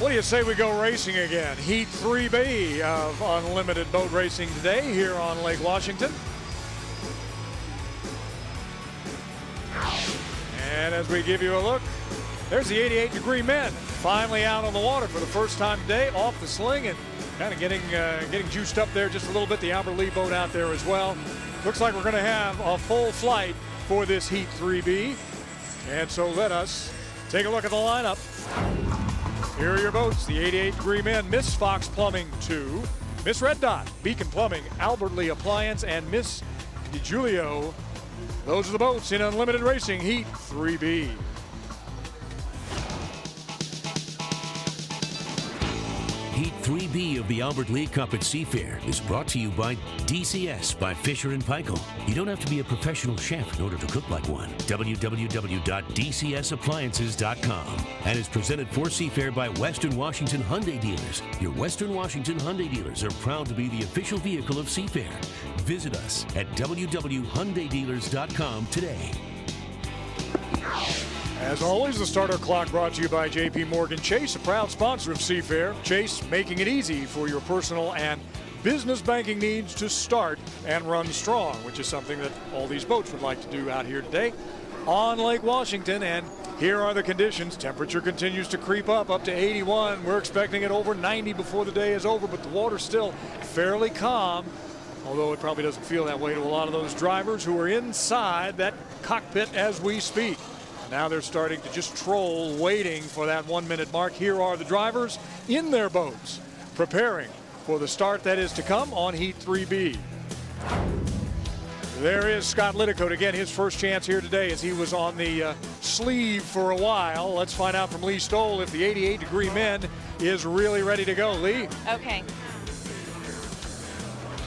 What do you say we go racing again? Heat 3B of unlimited boat racing today here on Lake Washington. And as we give you a look, there's the 88-degree men finally out on the water for the first time today, off the sling and kind of getting juiced up there just a little bit. The Albert Lee boat out there as well. Looks like we're going to have a full flight for this Heat 3B. And so let us take a look at the lineup. Here are your boats. The 88-degree men, Miss Fox Plumbing 2, Miss Red Dot, Beacon Plumbing, Albert Lee Appliance, and Miss DiGiulio. Those are the boats in unlimited racing Heat 3B. Heat 3B of the Albert Lee Cup at Seafair is brought to you by DCS by Fisher & Paykel. You don't have to be a professional chef in order to cook like one. www.dcsappliances.com. And is presented for Seafair by Western Washington Hyundai Dealers. Your Western Washington Hyundai dealers are proud to be the official vehicle of Seafair. Visit us at www.hyundaidealers.com today. As always, the starter clock brought to you by J.P. Morgan Chase, a proud sponsor of Seafair. Chase, making it easy for your personal and business banking needs to start and run strong, which is something that all these boats would like to do out here today on Lake Washington. And here are the conditions. Temperature continues to creep up to 81. We're expecting it over 90 before the day is over, but the water's still fairly calm, although it probably doesn't feel that way to a lot of those drivers who are inside that cockpit as we speak. Now they're starting to just troll, waiting for that 1 minute mark. Here are the drivers in their boats, preparing for the start that is to come on Heat 3B. There is Scott Lidicote again, his first chance here today as he was on the sleeve for a while. Let's find out from Lee Stoll if the 88-degree men is really ready to go. Lee? Okay.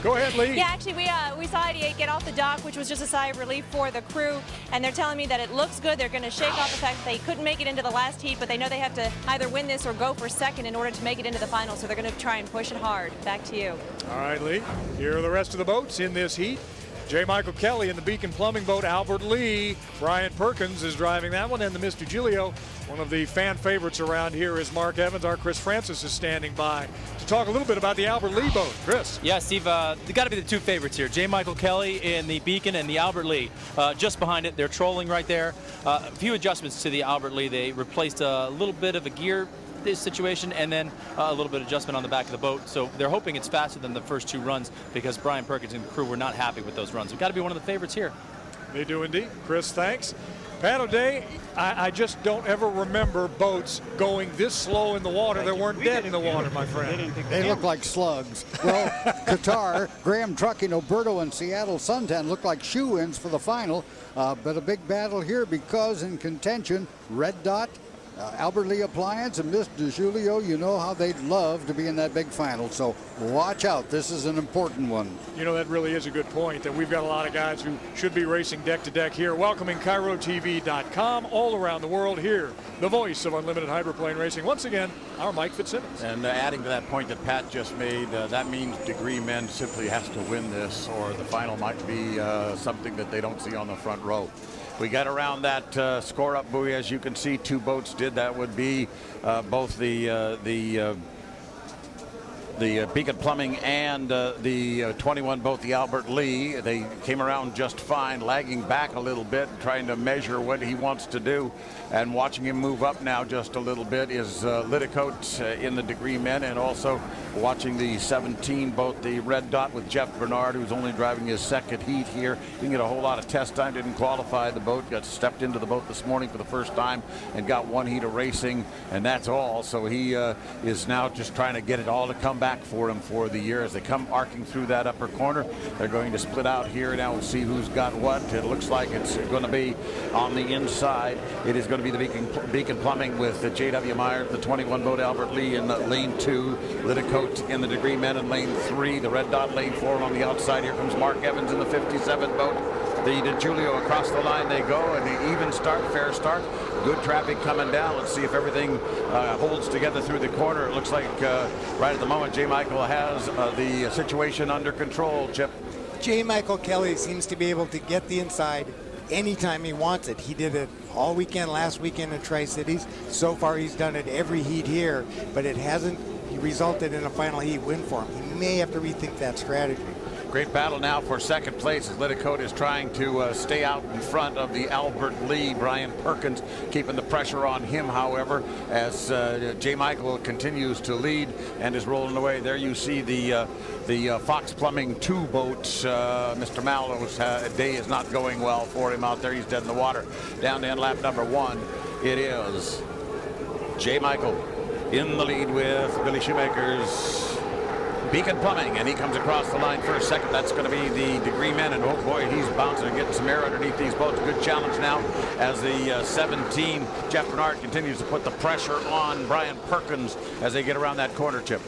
Go ahead, Lee. Yeah, actually, we saw 88 get off the dock, which was just a sigh of relief for the crew. And they're telling me that it looks good. They're going to shake off the fact that they couldn't make it into the last heat, but they know they have to either win this or go for second in order to make it into the final. So they're going to try and push it hard. Back to you. All right, Lee. Here are the rest of the boats in this heat. J. Michael Kelly in the Beacon Plumbing boat, Albert Lee. Brian Perkins is driving that one, and the Mr. Giulio. One of the fan favorites around here is Mark Evans. Our Chris Francis is standing by to talk a little bit about the Albert Lee boat. Chris. Yeah, Steve, they got to be the two favorites here. J. Michael Kelly in the Beacon and the Albert Lee. Just behind it, they're trolling right there. A few adjustments to the Albert Lee. They replaced a little bit of a gear this situation and then a little bit of adjustment on the back of the boat. So they're hoping it's faster than the first two runs because Brian Perkins and the crew were not happy with those runs. We've got to be one of the favorites here. They do indeed. Chris, thanks. Pat O'Day, I just don't ever remember boats going this slow in the water. They weren't dead in the water, my friend. They look like slugs. Well, Qatar, Graham Trucking, Oberto, and Seattle Suntan look like shoe-ins for the final. But a big battle here because in contention, Red Dot, Albert Lee Appliance, and Miss DiGiulio. You know how they'd love to be in that big final, so watch out. This is an important one. You know, that really is a good point, that we've got a lot of guys who should be racing deck to deck here. Welcoming CairoTV.com all around the world here. The voice of unlimited hydroplane racing. Once again, our Mike Fitzsimmons. And adding to that point that Pat just made, that means degree men simply has to win this, or the final might be something that they don't see on the front row. We got around that score-up buoy, as you can see. Two boats did. That would be both the Beacon Plumbing and the 21 boat, the Albert Lee. They came around just fine, lagging back a little bit, trying to measure what he wants to do. And watching him move up now just a little bit is Lidicote in the degree men, and also watching the 17 boat, the Red Dot, with Jeff Bernard, who's only driving his second heat here. He didn't get a whole lot of test time, didn't qualify the boat, got stepped into the boat this morning for the first time and got one heat of racing, and that's all. So he is now just trying to get it all to come back for him for the year. As they come arcing through that upper corner, they're going to split out here. Now we'll see who's got what. It looks like it's going to be on the inside. It is going to be the Beacon Plumbing with the J.W. Meyer, the 21 boat, Albert Lee in lane 2, Lidicote in the degree men in lane 3, the Red Dot lane 4, and on the outside here comes Mark Evans in the 57 boat. The DiGiulio across the line they go, and an even start, fair start. Good traffic coming down. Let's see if everything holds together through the corner. It looks like right at the moment J. Michael has the situation under control, Chip. J. Michael Kelly seems to be able to get the inside, anytime he wants it. He did it all weekend, last weekend in Tri-Cities. So far, he's done it every heat here, but it hasn't resulted in a final heat win for him. He may have to rethink that strategy. Great battle now for second place as Lidicote is trying to stay out in front of the Albert Lee. Brian Perkins keeping the pressure on him, however, as J. Michael continues to lead and is rolling away. There you see the Fox Plumbing 2 boats. Mr. Mallow's day is not going well for him out there. He's dead in the water. Down to end lap number 1. It is J. Michael in the lead with Billy Shoemaker's Beacon Plumbing, and he comes across the line first. Second, that's going to be the Degree Men, and oh boy, he's bouncing and getting some air underneath these boats. Good challenge now as the 17, Jeff Bernard, continues to put the pressure on Brian Perkins as they get around that corner, Chip.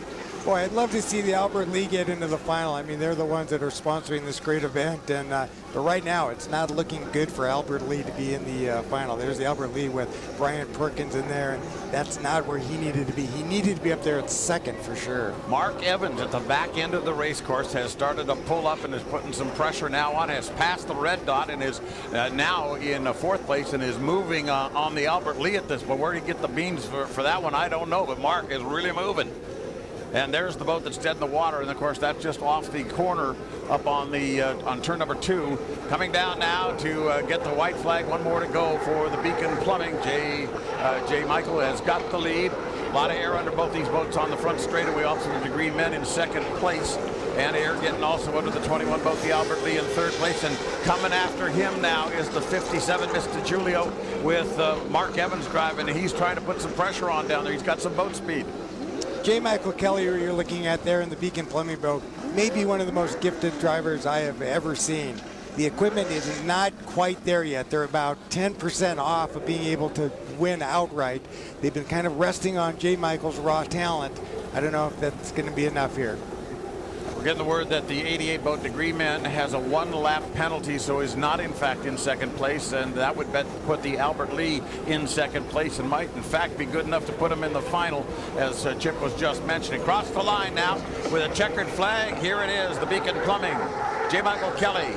Boy, I'd love to see the Albert Lee get into the final. I mean, they're the ones that are sponsoring this great event, and but right now it's not looking good for Albert Lee to be in the final. There's the Albert Lee with Brian Perkins in there, and that's not where he needed to be. He needed to be up there at second for sure. Mark Evans at the back end of the race course has started to pull up and is putting some pressure now on, has passed the red dot and is now in fourth place and is moving on the Albert Lee at this. But where did he get the beans for that one, I don't know, but Mark is really moving. And there's the boat that's dead in the water, and of course that's just off the corner up on the on turn number 2. Coming down now to get the white flag. One more to go for the Beacon Plumbing. J. Michael has got the lead. A lot of air under both these boats on the front straightaway. Also the Degree Men in second place, and air getting also under the 21 boat, the Albert Lee in third place. And coming after him now is the 57 Mr. Julio with Mark Evans driving, and he's trying to put some pressure on down there. He's got some boat speed. J. Michael Kelly, who you're looking at there in the Beacon Plumbing boat, may be one of the most gifted drivers I have ever seen. The equipment is not quite there yet. They're about 10% off of being able to win outright. They've been kind of resting on J. Michael's raw talent. I don't know if that's going to be enough here. We're getting the word that the 88 boat Degree Men has a 1-lap penalty, so is not in fact in second place, and that would put the Albert Lee in second place and might in fact be good enough to put him in the final, as Chip was just mentioning. Across the line now with a checkered flag. Here it is, the Beacon Plumbing. J. Michael Kelly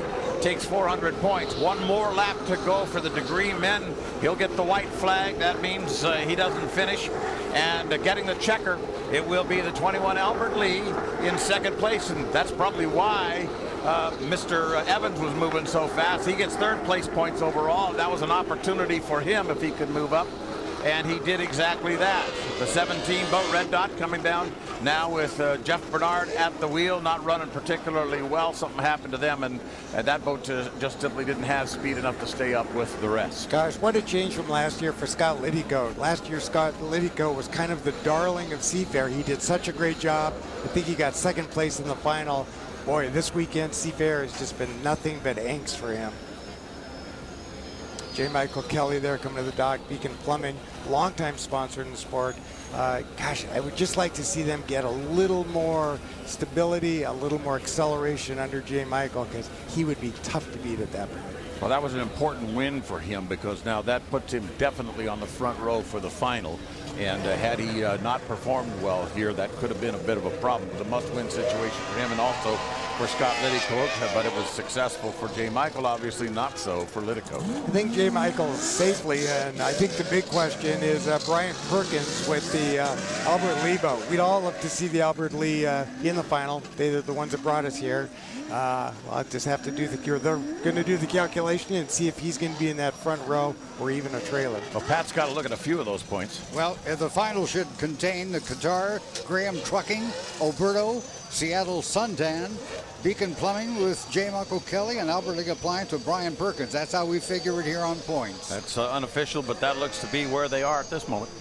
takes 400 points. One more lap to go for the Degree Men. He'll get the white flag. That means he doesn't finish. And getting the checker, it will be the 21 Albert Lee in second place, and that's probably why Mr. Evans was moving so fast. He gets third place points overall. That was an opportunity for him if he could move up, and he did exactly that. The 17 boat Red Dot coming down now with Jeff Bernard at the wheel, not running particularly well. Something happened to them, and that boat just simply didn't have speed enough to stay up with the rest. Gosh, what a change from last year for Scott Lidicote. Last year, Scott Lidicote was kind of the darling of Seafair. He did such a great job. I think he got second place in the final. Boy, this weekend, Seafair has just been nothing but angst for him. J. Michael Kelly there coming to the dock. Beacon Plumbing, longtime sponsor in the sport. Gosh, I would just like to see them get a little more stability, a little more acceleration under J. Michael, because he would be tough to beat at that point. Well, that was an important win for him, because now that puts him definitely on the front row for the final. And had he not performed well here, that could have been a bit of a problem. It was a must-win situation for him and also for Scott Lidicote, but it was successful for J. Michael, obviously not so for Lidicote. I think J. Michael safely, and I think the big question is Brian Perkins with the Albert Lee boat. We'd all love to see the Albert Lee in the final. They're the ones that brought us here. I'll just have to do they're going to do the calculation and see if he's going to be in that front row or even a trailer. Well, Pat's got to look at a few of those points. Well, the final should contain the Qatar, Graham Trucking, Oberto, Seattle Suntan, Beacon Plumbing with J. Michael Kelly, and Albert Lee Appliance with Brian Perkins. That's how we figure it here on points. That's unofficial, but that looks to be where they are at this moment.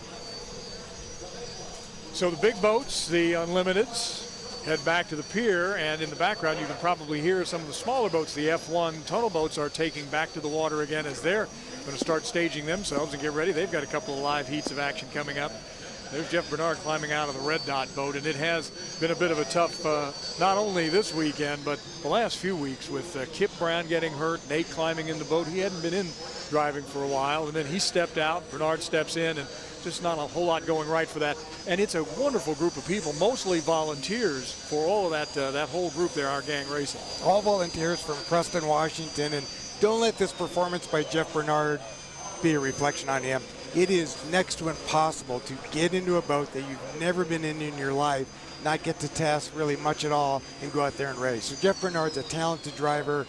So the big boats, the Unlimiteds, head back to the pier, and in the background you can probably hear some of the smaller boats. The F1 tunnel boats are taking back to the water again as they're going to start staging themselves and get ready. They've got a couple of live heats of action coming up. There's Jeff Bernard climbing out of the Red Dot boat, and it has been a bit of a tough, not only this weekend, but the last few weeks with Kip Brown getting hurt, Nate climbing in the boat. He hadn't been in driving for a while, and then he stepped out, Bernard steps in, and just not a whole lot going right for that. And it's a wonderful group of people, mostly volunteers for all of that, that whole group there, our gang racing. All volunteers from Preston, Washington, and don't let this performance by Jeff Bernard be a reflection on him. It is next to impossible to get into a boat that you've never been in your life, not get to test really much at all, and go out there and race. So Jeff Bernard's a talented driver.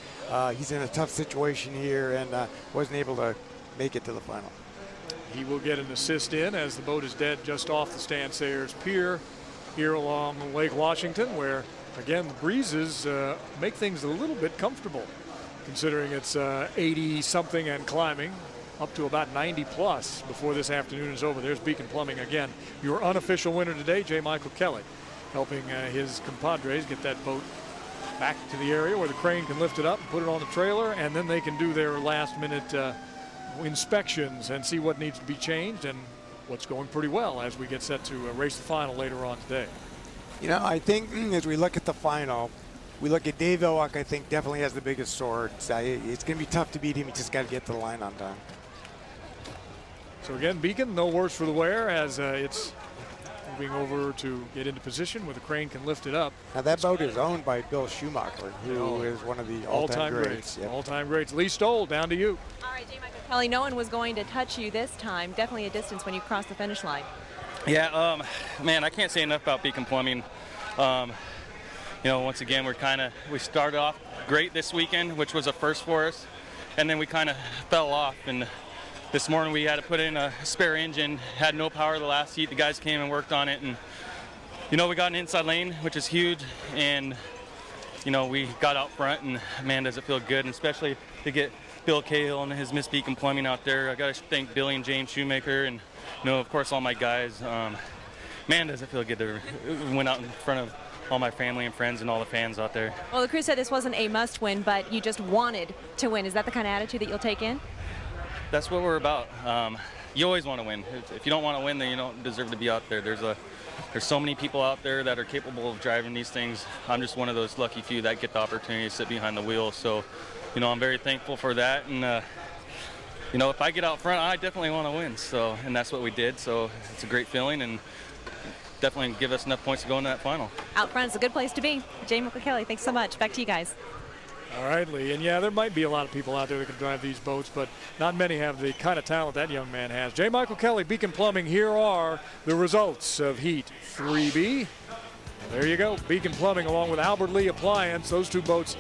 He's in a tough situation here and wasn't able to make it to the final. He will get an assist in as the boat is dead just off the Stan Sayers Pier here along Lake Washington, where again the breezes make things a little bit comfortable considering it's 80 something and climbing up to about 90 plus before this afternoon is over. There's Beacon Plumbing again, your unofficial winner today, J. Michael Kelly, helping his compadres get that boat back to the area where the crane can lift it up and put it on the trailer, and then they can do their last minute inspections and see what needs to be changed and what's going pretty well as we get set to race the final later on today. You know, I think as we look at the final, we look at Dave Ilwak, I think definitely has the biggest sword. It's going to be tough to beat him. He just got to get to the line on time. So again, Beacon, no worse for the wear as it's moving over to get into position where the crane can lift it up. Now that boat is owned by Bill Schumacher, who is one of the all-time greats. Yep. All-time greats. Lee Stoll, down to you. All right, J. Michael Kelly, no one was going to touch you this time. Definitely a distance when you cross the finish line. Yeah, man, I can't say enough about Beacon Plumbing. You know, once again, we started off great this weekend, which was a first for us, and then we kind of fell off. And this morning we had to put in a spare engine, had no power the last heat. The guys came and worked on it, and you know, we got an inside lane, which is huge, and you know, we got out front, and man, does it feel good, and especially to get Bill Cahill and his Miss Beacon Plumbing out there. I got to thank Billy and James Shoemaker, and you know, of course, all my guys. Man, does it feel good to win out in front of all my family and friends and all the fans out there. Well, the crew said this wasn't a must win, but you just wanted to win. Is that the kind of attitude that you'll take in? That's what we're about. You always want to win. If you don't want to win, then you don't deserve to be out there. There's so many people out there that are capable of driving these things. I'm just one of those lucky few that get the opportunity to sit behind the wheel. So, you know, I'm very thankful for that. And, you know, if I get out front, I definitely want to win. So, and that's what we did. So it's a great feeling and definitely give us enough points to go into that final. Out front is a good place to be. J. Michael Kelly, thanks so much. Back to you guys. All right, Lee. And yeah, there might be a lot of people out there that can drive these boats, but not many have the kind of talent that young man has. J. Michael Kelly, Beacon Plumbing. Here are the results of Heat 3B. There you go. Beacon Plumbing along with Albert Lee Appliance. Those two boats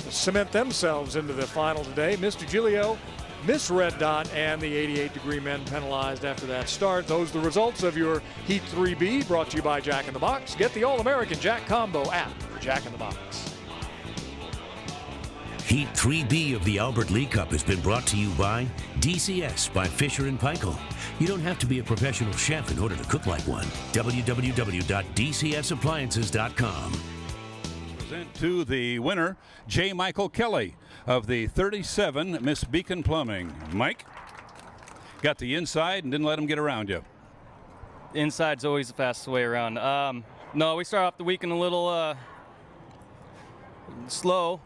cement themselves into the final today. Mr. Giglio, Miss Red Dot, and the 88-degree men penalized after that start. Those are the results of your Heat 3B, brought to you by Jack in the Box. Get the All-American Jack Combo app for Jack in the Box. Heat 3B of the Albert Lee Cup has been brought to you by DCS by Fisher & Paykel. You don't have to be a professional chef in order to cook like one. www.dcsappliances.com. Present to the winner, J. Michael Kelly of the 37 Miss Beacon Plumbing. Mike, got the inside and didn't let him get around you. Inside's always the fastest way around. No, we start off the weekend a little slow.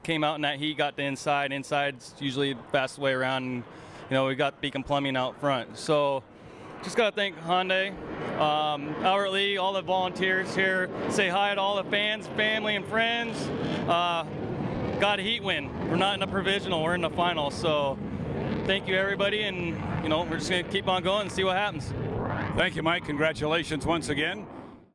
Came out in that heat, got the inside. Inside's usually the fastest way around. And, you know, we got Beacon Plumbing out front. So just got to thank Hyundai, Albert Lee, all the volunteers here. Say hi to all the fans, family, and friends. Got a heat win. We're not in a provisional, we're in the final. So thank you, everybody. And, you know, we're just going to keep on going and see what happens. Thank you, Mike. Congratulations once again.